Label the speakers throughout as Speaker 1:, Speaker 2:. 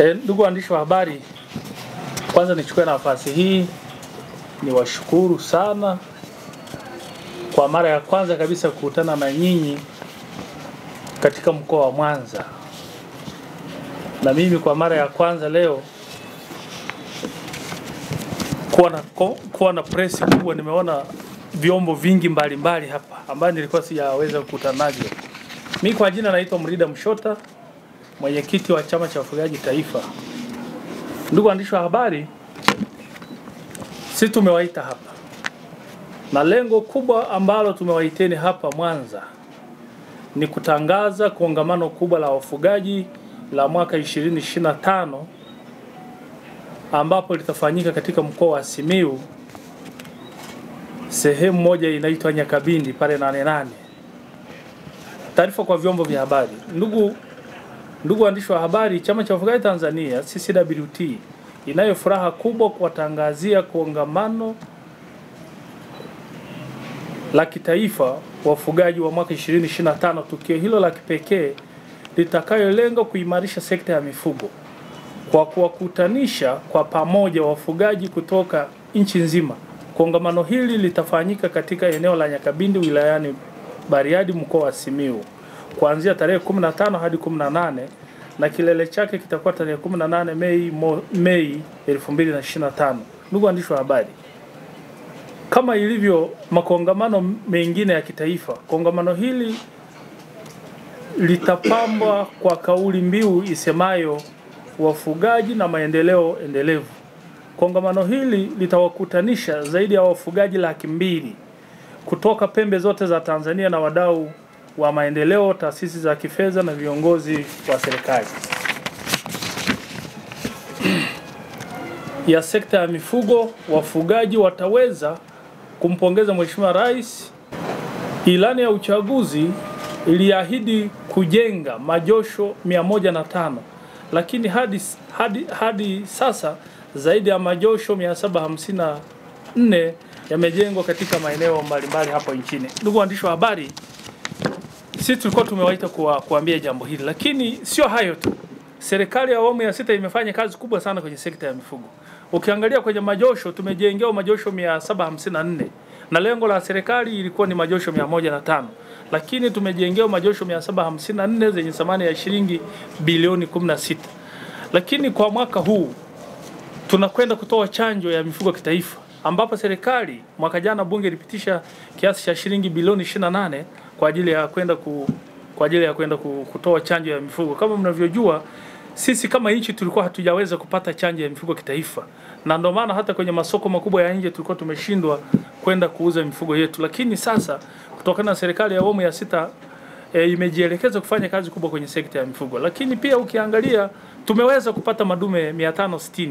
Speaker 1: Ndugu waandishi wa habari, kwanza nichukue nafasi hii niwashukuru sana kwa mara ya kwanza kabisa kukutana na nyinyi katika mkoa wa Mwanza. Na mimi kwa mara ya kwanza leo kuwa na press kubwa, nimeona vyombo vingi mbalimbali hapa ambayo nilikuwa sijaweza kukutana navyo. Mimi kwa jina naitwa Mrida Mshota, mwenyekiti wa Chama cha Wafugaji Taifa. Ndugu waandishi wa habari, sisi tumewaita hapa na lengo kubwa ambalo tumewaiteni hapa Mwanza ni kutangaza kongamano kubwa la wafugaji la mwaka 2025 ambapo litafanyika katika mkoa wa Simiyu, sehemu moja inaitwa Nyakabindi pale 88. Taarifa kwa vyombo vya habari. Ndugu waandishi wa habari, Chama cha Wafugaji Tanzania CCWT inayo furaha kubwa kuwatangazia kongamano la kitaifa wafugaji wa mwaka 2025. Tukio hilo la kipekee litakayolenga kuimarisha sekta ya mifugo kwa kuwakutanisha kwa pamoja wafugaji kutoka nchi nzima. Kongamano hili litafanyika katika eneo la Nyakabindi wilayani Bariadi mkoa wa Simiyu kuanzia tarehe 15 hadi 18 na kilele chake kitakuwa tarehe 18 Mei 2025. Ndugu waandishi wa habari, kama ilivyo makongamano mengine ya kitaifa, kongamano hili litapambwa kwa kauli mbiu isemayo wafugaji na maendeleo endelevu. Kongamano hili litawakutanisha zaidi ya wafugaji 200,000 kutoka pembe zote za Tanzania na wadau wa maendeleo, taasisi za kifedha na viongozi wa serikali ya sekta ya mifugo. Wafugaji wataweza kumpongeza Mheshimiwa Rais. Ilani ya uchaguzi iliahidi kujenga majosho 105, lakini hadi sasa zaidi ya majosho 754 yamejengwa katika maeneo mbalimbali hapa nchini. Ndugu waandishi wa habari, sisi tulikuwa tumewaita kuambia jambo hili, lakini sio hayo tu. Serikali ya awamu ya 6 imefanya kazi kubwa sana kwenye sekta ya mifugo. Ukiangalia kwenye majosho, tumejengewa majosho 754 na lengo la serikali ilikuwa ni majosho 105, lakini tumejengewa majosho 754 zenye thamani ya shilingi bilioni 16. Lakini kwa mwaka huu tunakwenda kutoa chanjo ya mifugo kitaifa, ambapo serikali mwaka jana bunge ilipitisha kiasi cha shilingi bilioni 28 kwa ajili ya kwenda kutoa chanjo ya mifugo. Kama mnavyojua, sisi kama nchi tulikuwa hatujaweza kupata chanjo ya mifugo kitaifa, na ndio maana hata kwenye masoko makubwa ya nje tulikuwa tumeshindwa kwenda kuuza mifugo yetu. Lakini sasa kutokana na serikali ya awamu ya 6 imejielekeza kufanya kazi kubwa kwenye sekta ya mifugo. Lakini pia ukiangalia, tumeweza kupata madume 560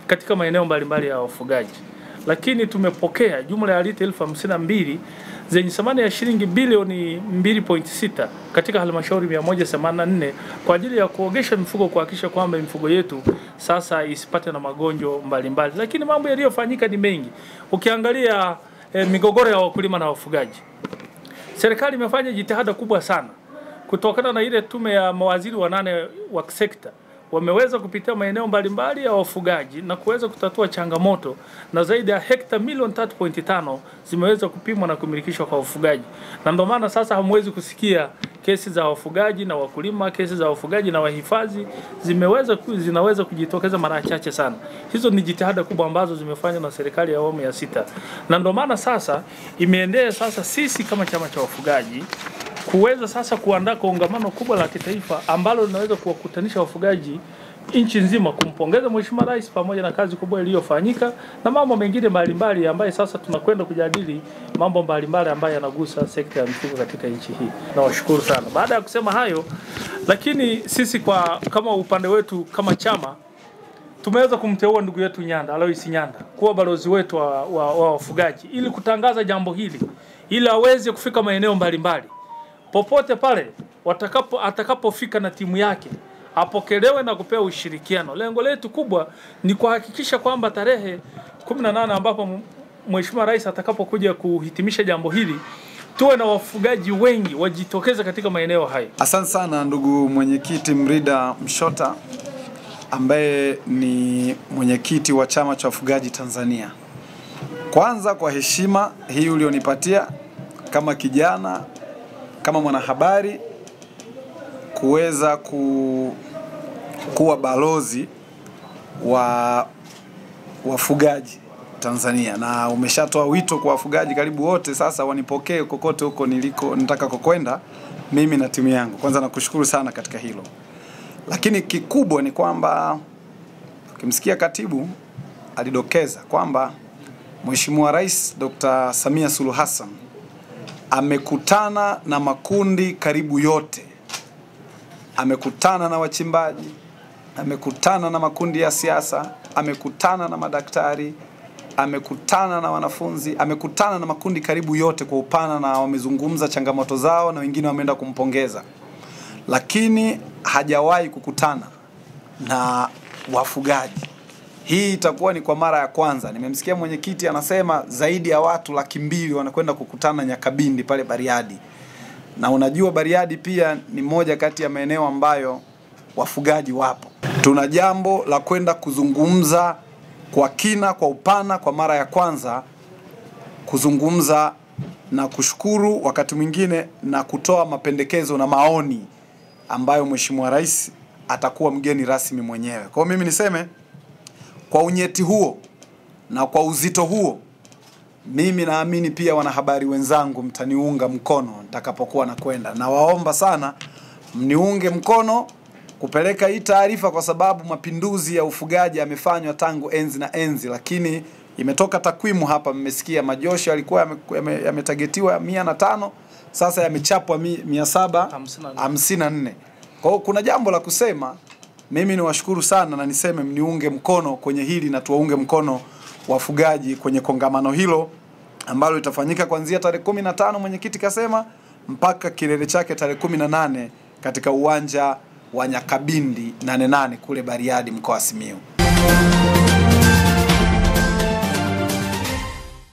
Speaker 1: katika maeneo mbalimbali ya wafugaji, lakini tumepokea jumla ya lita 52,000 zenye thamani ya shilingi bilioni 2.6 katika halmashauri 184 kwa ajili ya kuogesha mifugo, kuhakikisha kwamba mifugo yetu sasa isipate na magonjwa mbalimbali. Lakini mambo yaliyofanyika ni mengi. Ukiangalia migogoro ya wakulima na wafugaji, serikali imefanya jitihada kubwa sana kutokana na ile tume ya mawaziri 8 wa sekta. Wameweza kupitia maeneo mbalimbali ya wafugaji na kuweza kutatua changamoto, na zaidi ya hekta milioni 3.5 zimeweza kupimwa na kumilikishwa kwa wafugaji. Na ndio maana sasa hamwezi kusikia kesi za wafugaji na wakulima, kesi za wafugaji na wahifadhi zinaweza kujitokeza mara chache sana. Hizo ni jitihada kubwa ambazo zimefanywa na serikali ya awamu ya 6. Na ndio maana sasa imeendea sasa sisi kama chama cha wafugaji kuweza sasa kuandaa kongamano kubwa la kitaifa ambalo linaweza kuwakutanisha wafugaji nchi nzima, kumpongeza Mheshimiwa Rais pamoja na kazi kubwa iliyofanyika na mambo mengine mbalimbali ambayo sasa tunakwenda kujadili mambo mbalimbali ambayo yanagusa sekta ya mifugo katika nchi hii. Nawashukuru sana. Baada ya kusema hayo, lakini sisi kama upande wetu kama chama tumeweza kumteua ndugu yetu Alois Nyanda kuwa balozi wetu wa wafugaji ili kutangaza jambo hili, ili aweze kufika maeneo mbalimbali. Popote pale atakapofika na timu yake apokelewe na kupewa ushirikiano. Lengo letu kubwa ni kuhakikisha kwamba tarehe 18 ambapo Mheshimiwa Rais atakapokuja kuhitimisha jambo hili, tuwe na wafugaji wengi wajitokeze katika maeneo hayo.
Speaker 2: Asante sana ndugu mwenyekiti Mrida Mshota. ambaye ni mwenyekiti wa Chama cha Wafugaji Tanzania. Kwanza kwa heshima hii ulionipatia kama kijana, kama mwanahabari, kuweza kuwa balozi wa wafugaji Tanzania, na umeshatoa wito kwa wafugaji karibu wote sasa wanipokee kokote huko niliko nataka kukwenda mimi na timu yangu. Kwanza nakushukuru sana katika hilo. Lakini kikubwa ni kwamba ukimsikia katibu alidokeza kwamba Mheshimiwa Rais Dr. Samia Suluhu Hassan amekutana na makundi karibu yote. Amekutana na wachimbaji, amekutana na makundi ya siasa, amekutana na madaktari, amekutana na wanafunzi, amekutana na makundi karibu yote kwa upana, na wamezungumza changamoto zao na wengine wameenda kumpongeza. Lakini hajawahi kukutana na wafugaji. Hii itakuwa ni kwa mara ya kwanza. Nimemsikia mwenyekiti anasema zaidi ya watu 200,000 wanakwenda kukutana Nyakabindi pale Bariadi. Na unajua Bariadi pia ni moja kati ya maeneo ambayo wafugaji wapo. Tuna jambo la kwenda kuzungumza kwa kina, kwa upana, kwa mara ya kwanza, kuzungumza na kushukuru wakati mwingine na kutoa mapendekezo na maoni ambayo Mheshimiwa Rais atakuwa mgeni rasmi mwenyewe. Kwa mimi niseme kwa unyeti huo na kwa uzito huo, mimi naamini pia wanahabari wenzangu mtaniunga mkono nitakapokuwa nakwenda. Na waomba sana mniunge mkono kupeleka hii taarifa, kwa sababu mapinduzi ya ufugaji yamefanywa tangu enzi na enzi, lakini imetoka takwimu hapa, mmesikia majosho yalikuwa yametagetiwa 105, sasa yamechapwa 754. Kwa hiyo kuna jambo la kusema. Mimi niwashukuru sana na niseme mniunge mkono kwenye hili, na tuwaunge mkono wafugaji kwenye kongamano hilo ambalo litafanyika kuanzia tarehe 15 mwenyekiti kasema mpaka kilele chake tarehe 18 katika uwanja wa Nyakabindi 88 kule Bariadi mkoa wa Simiyu.